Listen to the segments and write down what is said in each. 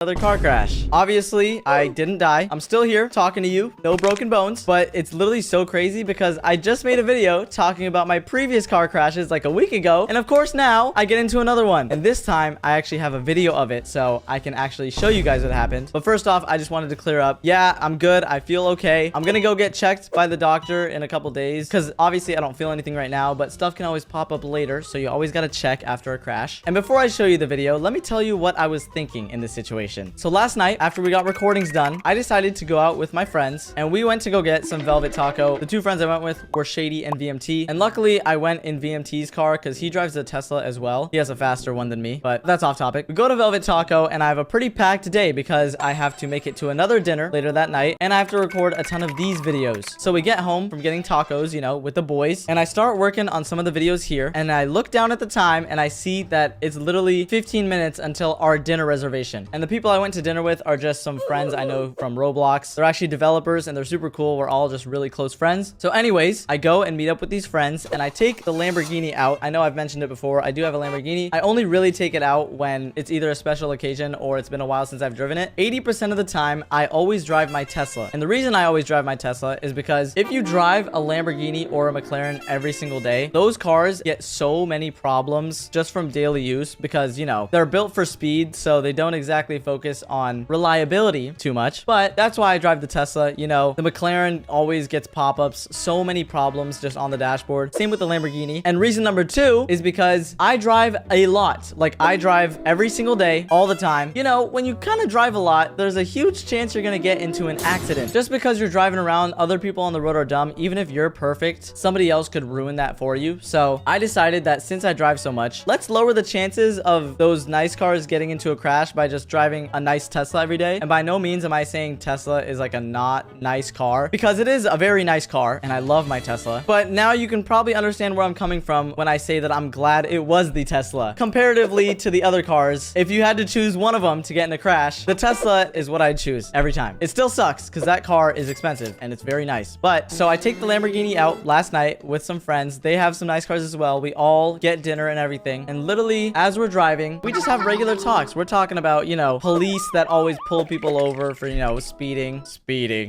Another car crash. Obviously, I didn't die. I'm still here talking to you. No broken bones. But it's literally so crazy because I just made a video talking about my previous car crashes like a week ago. And of course, now I get into another one. And this time, I actually have a video of it so I can actually show you guys what happened. But first off, I just wanted to clear up. Yeah, I'm good. I feel okay. I'm gonna go get checked by the doctor in a couple days because obviously I don't feel anything right now, but stuff can always pop up later. So you always gotta check after a crash. And before I show you the video, let me tell you what I was thinking in this situation. So last night, after we got recordings done, I decided to go out with my friends and we went to go get some Velvet Taco. The two friends I went with were Shady and VMT. And luckily, I went in VMT's car because he drives a Tesla as well. He has a faster one than me, but that's off topic. We go to Velvet Taco and I have a pretty packed day because I have to make it to another dinner later that night and I have to record a ton of these videos. So we get home from getting tacos, you know, with the boys, and I start working on some of the videos here and I look down at the time and I see that it's literally 15 minutes until our dinner reservation. And the people I went to dinner with are just some friends I know from Roblox. They're actually developers and they're super cool. We're all just really close friends. So anyways, I go and meet up with these friends and I take the Lamborghini out. I know I've mentioned it before. I do have a Lamborghini. I only really take it out when it's either a special occasion or it's been a while since I've driven it. 80% of the time, I always drive my Tesla. And the reason I always drive my Tesla is because if you drive a Lamborghini or a McLaren every single day, those cars get so many problems just from daily use because, you know, they're built for speed, so they don't exactly focus on reliability too much. But that's why I drive the Tesla. You know, the McLaren always gets pop-ups, so many problems just on the dashboard. Same with the Lamborghini. And reason number two is because I drive a lot. Like, I drive every single day, all the time. You know, when you kind of drive a lot, there's a huge chance you're gonna get into an accident. Just because you're driving around, other people on the road are dumb. Even if you're perfect, somebody else could ruin that for you. So I decided that since I drive so much, let's lower the chances of those nice cars getting into a crash by just driving a nice Tesla every day. And by no means am I saying Tesla is like a not nice car, because it is a very nice car and I love my Tesla. But now you can probably understand where I'm coming from when I say that I'm glad it was the Tesla comparatively to the other cars. If you had to choose one of them to get in a crash, the Tesla is what I'd choose every time. It still sucks because that car is expensive and it's very nice. But so I take the Lamborghini out last night with some friends. They have some nice cars as well. We all get dinner and everything. And literally as we're driving, we just have regular talks. We're talking about, you know, police that always pull people over for, you know, speeding.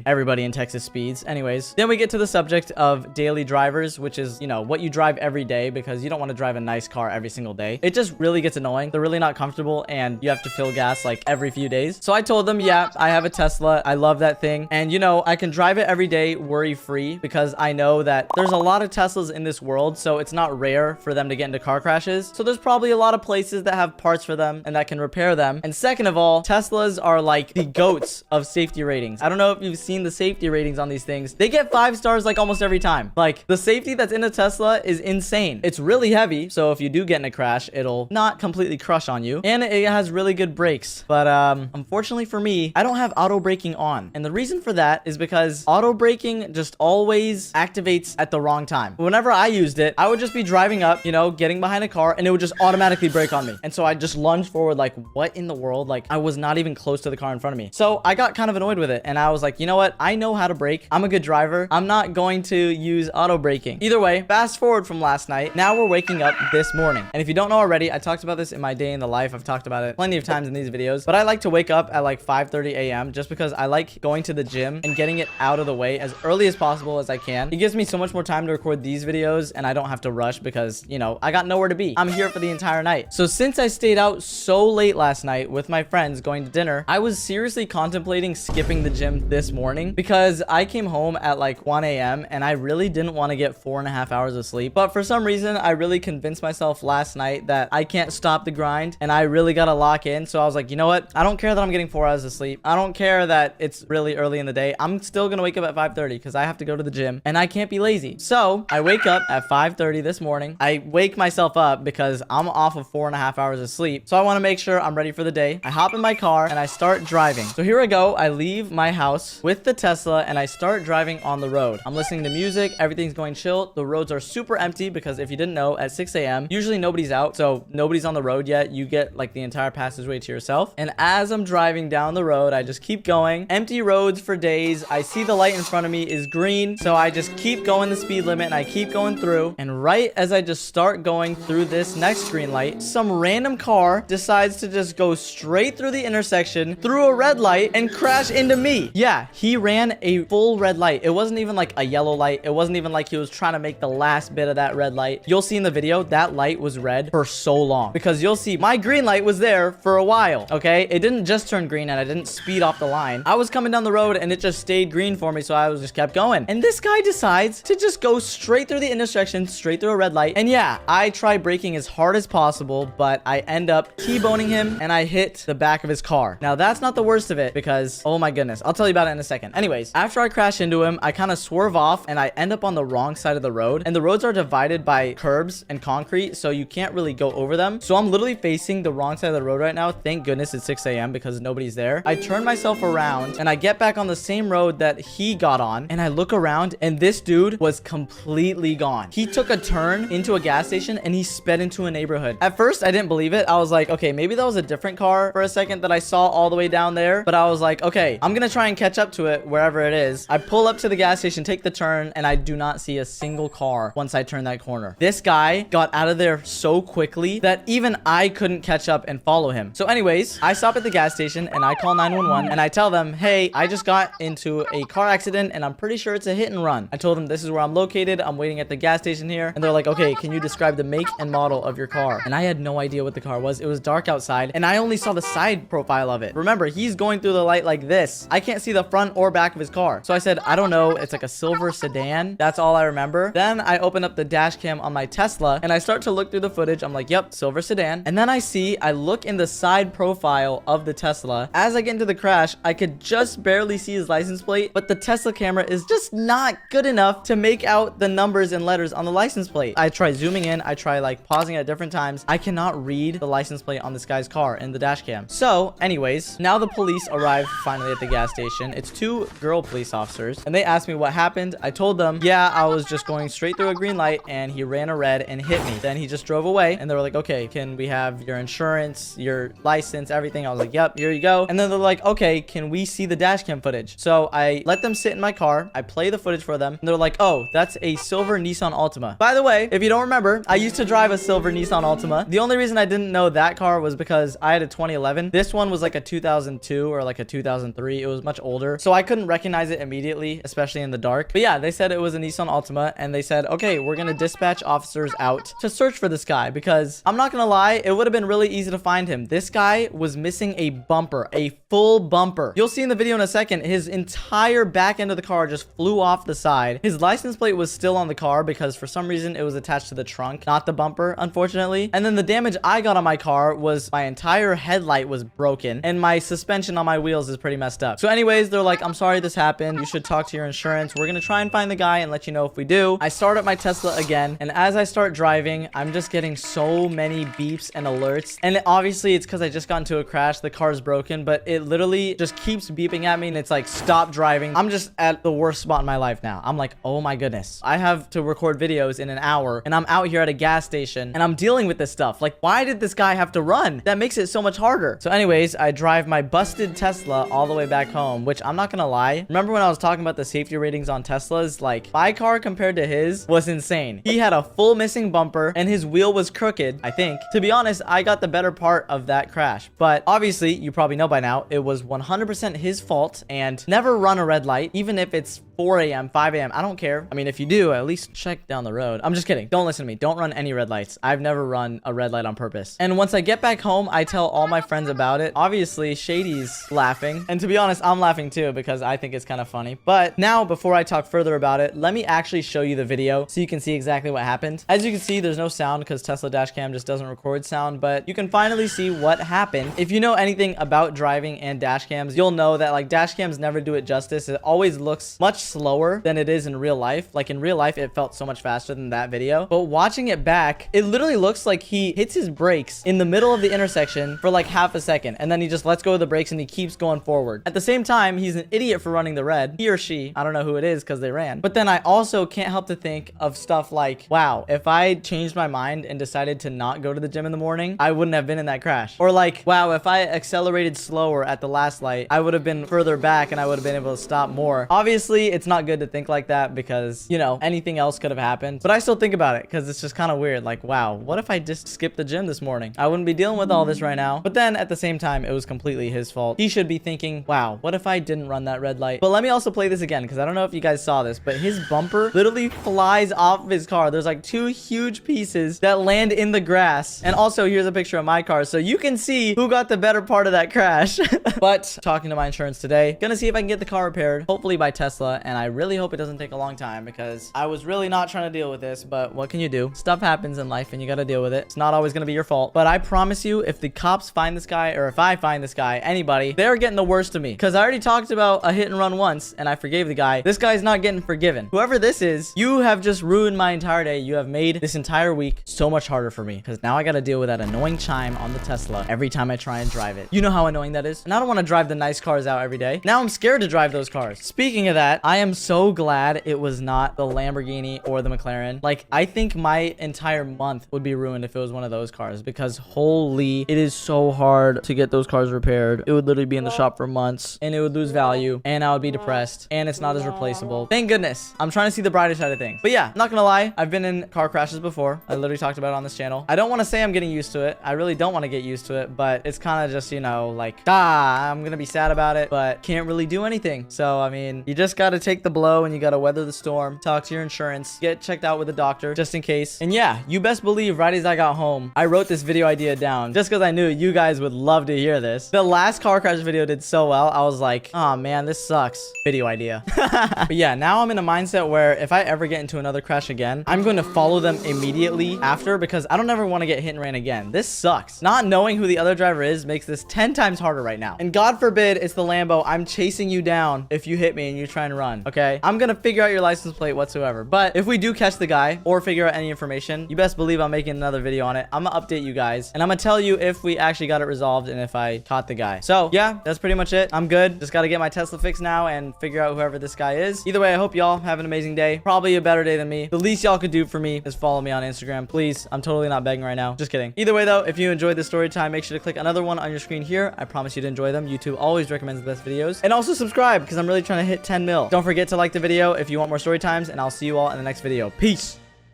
Everybody in Texas speeds. Anyways, then we get to the subject of daily drivers, which is, you know, what you drive every day because you don't want to drive a nice car every single day. It just really gets annoying. They're really not comfortable and you have to fill gas like every few days. So I told them, yeah, I have a Tesla. I love that thing. And, you know, I can drive it every day worry-free because I know that there's a lot of Teslas in this world. So it's not rare for them to get into car crashes. So there's probably a lot of places that have parts for them and that can repair them. And second of all, Teslas are like the goats of safety ratings. I don't know if you've seen the safety ratings on these things. They get 5 stars like almost every time. Like, the safety that's in a Tesla is insane. It's really heavy, so if you do get in a crash, it'll not completely crush on you. And it has really good brakes. But unfortunately for me, I don't have auto braking on. And the reason for that is because auto braking just always activates at the wrong time. Whenever I used it, I would just be driving up, you know, getting behind a car, and it would just automatically brake on me. And so I just lunged forward like, what in the world? Like, I was not even close to the car in front of me. So I got kind of annoyed with it. And I was like, you know what? I know how to brake. I'm a good driver. I'm not going to use auto braking. Either way, fast forward from last night. Now we're waking up this morning. And if you don't know already, I talked about this in my day in the life. I've talked about it plenty of times in these videos, but I like to wake up at like 5:30 a.m. just because I like going to the gym and getting it out of the way as early as possible as I can. It gives me so much more time to record these videos and I don't have to rush because, you know, I got nowhere to be. I'm here for the entire night. So since I stayed out so late last night with my friends going to dinner, I was seriously contemplating skipping the gym this morning because I came home at like 1 a.m. and I really didn't want to get 4.5 hours of sleep. But for some reason, I really convinced myself last night that I can't stop the grind and I really got to lock in. So I was like, you know what? I don't care that I'm getting 4 hours of sleep. I don't care that it's really early in the day. I'm still going to wake up at 5:30 because I have to go to the gym and I can't be lazy. So I wake up at 5:30 this morning. I wake myself up because I'm off of 4.5 hours of sleep. So I want to make sure I'm ready for the day. I hop in my car and I start driving. So here I go. I leave my house with the Tesla and I start driving on the road. I'm listening to music. Everything's going chill. The roads are super empty because if you didn't know, at 6 a.m., usually nobody's out. So nobody's on the road yet. You get like the entire passageway to yourself. And as I'm driving down the road, I just keep going. Empty roads for days. I see the light in front of me is green. So I just keep going the speed limit and I keep going through. And right as I just start going through this next green light, some random car decides to just go straight straight through the intersection, through a red light, and crash into me. Yeah, he ran a full red light. It wasn't even like a yellow light. It wasn't even like he was trying to make the last bit of that red light. You'll see in the video, that light was red for so long because you'll see my green light was there for a while, okay? It didn't just turn green and I didn't speed off the line. I was coming down the road and it just stayed green for me, so I was just kept going. And this guy decides to just go straight through the intersection, straight through a red light. And yeah, I try braking as hard as possible, but I end up T-boning him and I hit the back of his car. Now, that's not the worst of it because, oh my goodness, I'll tell you about it in a second. Anyways, after I crash into him, I kind of swerve off and I end up on the wrong side of the road. And the roads are divided by curbs and concrete, so you can't really go over them. So I'm literally facing the wrong side of the road right now. Thank goodness it's 6 a.m. because nobody's there. I turn myself around and I get back on the same road that he got on, and I look around and this dude was completely gone. He took a turn into a gas station and he sped into a neighborhood. At first, I didn't believe it. I was like, okay, maybe that was a different car for a second that I saw all the way down there. But I was like, okay, I'm gonna try and catch up to it wherever it is. I pull up to the gas station, take the turn, and I do not see a single car once I turn that corner. This guy got out of there so quickly that even I couldn't catch up and follow him. So anyways, I stop at the gas station and I call 911 and I tell them, hey, I just got into a car accident and I'm pretty sure it's a hit and run. I told them this is where I'm located. I'm waiting at the gas station here. And they're like, okay, can you describe the make and model of your car? And I had no idea what the car was. It was dark outside and I only saw the side profile of it. Remember, he's going through the light like this. I can't see the front or back of his car. So I said, I don't know. It's like a silver sedan. That's all I remember. Then I open up the dash cam on my Tesla and I start to look through the footage. I'm like, yep, silver sedan. And then I look in the side profile of the Tesla. As I get into the crash, I could just barely see his license plate, but the Tesla camera is just not good enough to make out the numbers and letters on the license plate. I try zooming in. I try like pausing at different times. I cannot read the license plate on this guy's car in the dash cam. So anyways, now the police arrive finally at the gas station. It's two girl police officers and they asked me what happened. I told them, yeah, I was just going straight through a green light and he ran a red and hit me. Then he just drove away and they were like, okay, can we have your insurance, your license, everything? I was like, yep, here you go. And then they're like, okay, can we see the dash cam footage? So I let them sit in my car. I play the footage for them and they're like, oh, that's a silver Nissan Altima. By the way, if you don't remember, I used to drive a silver Nissan Altima. The only reason I didn't know that car was because I had a 2011. This one was like a 2002 or like a 2003. It was much older. So I couldn't recognize it immediately, especially in the dark. But yeah, they said it was a Nissan Altima and they said, okay, we're going to dispatch officers out to search for this guy because I'm not going to lie, it would have been really easy to find him. This guy was missing a bumper, a full bumper. You'll see in the video in a second, his entire back end of the car just flew off the side. His license plate was still on the car because for some reason it was attached to the trunk, not the bumper, unfortunately. And then the damage I got on my car was my entire headlight was broken and my suspension on my wheels is pretty messed up. So anyways, they're like, I'm sorry this happened. You should talk to your insurance. We're going to try and find the guy and let you know if we do. I start up my Tesla again. And as I start driving, I'm just getting so many beeps and alerts. And obviously it's because I just got into a crash. The car's broken, but it literally just keeps beeping at me and it's like, stop driving. I'm just at the worst spot in my life now. I'm like, oh my goodness. I have to record videos in an hour and I'm out here at a gas station and I'm dealing with this stuff. Like, why did this guy have to run? That makes it so much harder. So anyways, I drive my busted Tesla all the way back home, which I'm not gonna lie. Remember when I was talking about the safety ratings on Teslas? Like, my car compared to his was insane. He had a full missing bumper and his wheel was crooked, I think. To be honest, I got the better part of that crash. But obviously, you probably know by now, it was 100% his fault. And never run a red light, even if it's 4 a.m., 5 a.m. I don't care. I mean, if you do, at least check down the road. I'm just kidding. Don't listen to me. Don't run any red lights. I've never run a red light on purpose. And once I get back home, I tell all my friends about it. Obviously, Shady's laughing. And to be honest, I'm laughing too because I think it's kind of funny. But now, before I talk further about it, let me actually show you the video so you can see exactly what happened. As you can see, there's no sound because Tesla dashcam just doesn't record sound, but you can finally see what happened. If you know anything about driving and dashcams, you'll know that like dashcams never do it justice. It always looks much slower than it is in real life. Like in real life, it felt so much faster than that video. But watching it back, it literally looks like he hits his brakes in the middle of the intersection for like half a second. And then he just lets go of the brakes and he keeps going forward. At the same time, he's an idiot for running the red. He or she, I don't know who it is because they ran. But then I also can't help to think of stuff like, wow, if I changed my mind and decided to not go to the gym in the morning, I wouldn't have been in that crash. Or like, wow, if I accelerated slower at the last light, I would have been further back and I would have been able to stop more. Obviously, it's not good to think like that because, you know, anything else could have happened. But I still think about it because it's just kind of weird. Like, wow, what if I just skipped the gym this morning? I wouldn't be dealing with all this right now. But then at the same time, it was completely his fault. He should be thinking, wow, what if I didn't run that red light? But let me also play this again, because I don't know if you guys saw this, but his bumper literally flies off of his car. There's like 2 huge pieces that land in the grass. And also, here's a picture of my car, so you can see who got the better part of that crash. But talking to my insurance today, gonna see if I can get the car repaired, hopefully by Tesla, and I really hope it doesn't take a long time, because I was really not trying to deal with this, but what can you do? Stuff happens in life and you gotta deal with it. It's not always gonna be your fault. But I promise you, if the cops find this guy, or if I find this guy, anybody, they're getting the worst of me, because I already talked about a hit and run once and I forgave the guy. This guy's not getting forgiven. Whoever this is, you have just ruined my entire day. You have made this entire week so much harder for me, because now I gotta deal with that annoying chime on the Tesla every time I try and drive it. You know how annoying that is? And I don't want to drive the nice cars out every day. Now I'm scared to drive those cars. Speaking of that, I am so glad it was not the Lamborghini or the McLaren. Like, I think my entire month would be ruined if it was one of those cars, because holy, it is so hard to get those cars repaired. It would literally be in the shop for months and it would lose value and I would be depressed and it's not as replaceable. Thank goodness. I'm trying to see the brighter side of things. But yeah, not gonna lie, I've been in car crashes before. I literally talked about it on this channel. I don't want to say I'm getting used to it. I really don't want to get used to it, but it's kind of just, you know, like, I'm gonna be sad about it, but can't really do anything. So, I mean, you just gotta take the blow and you gotta weather the storm, talk to your insurance, get checked out with a doctor just in case. And yeah, you best believe right as I got home, I wrote this video idea down just because I knew you guys would love to hear this. The last car crash video did so well, I was like, oh man, this sucks. Video idea. But yeah, now I'm in a mindset where if I ever get into another crash again, I'm going to follow them immediately after, because I don't ever want to get hit and ran again. This sucks. Not knowing who the other driver is makes this 10 times harder right now. And God forbid it's the Lambo. I'm chasing you down if you hit me and you try and run, okay? I'm going to figure out your license plate whatsoever. But if we do catch the guy or figure out any information, you best believe I'm making another video on it. I'm going to update you guys and I'm going to tell you if we actually got it resolved and if I caught the guy. So yeah, that's pretty much it. I'm good. Just got to get my Tesla fixed now and figure out whoever this guy is. Either way, I hope y'all have an amazing day. Probably a better day than me. The least y'all could do for me is follow me on Instagram. Please. I'm totally not begging right now. Just kidding. Either way though, if you enjoyed this story time, make sure to click another one on your screen here. I promise you to enjoy them. YouTube always recommends the best videos. And also subscribe because I'm really trying to hit 10 mil. Don't forget to like the video if you want more story times, and I'll see you all in the next video. Peace.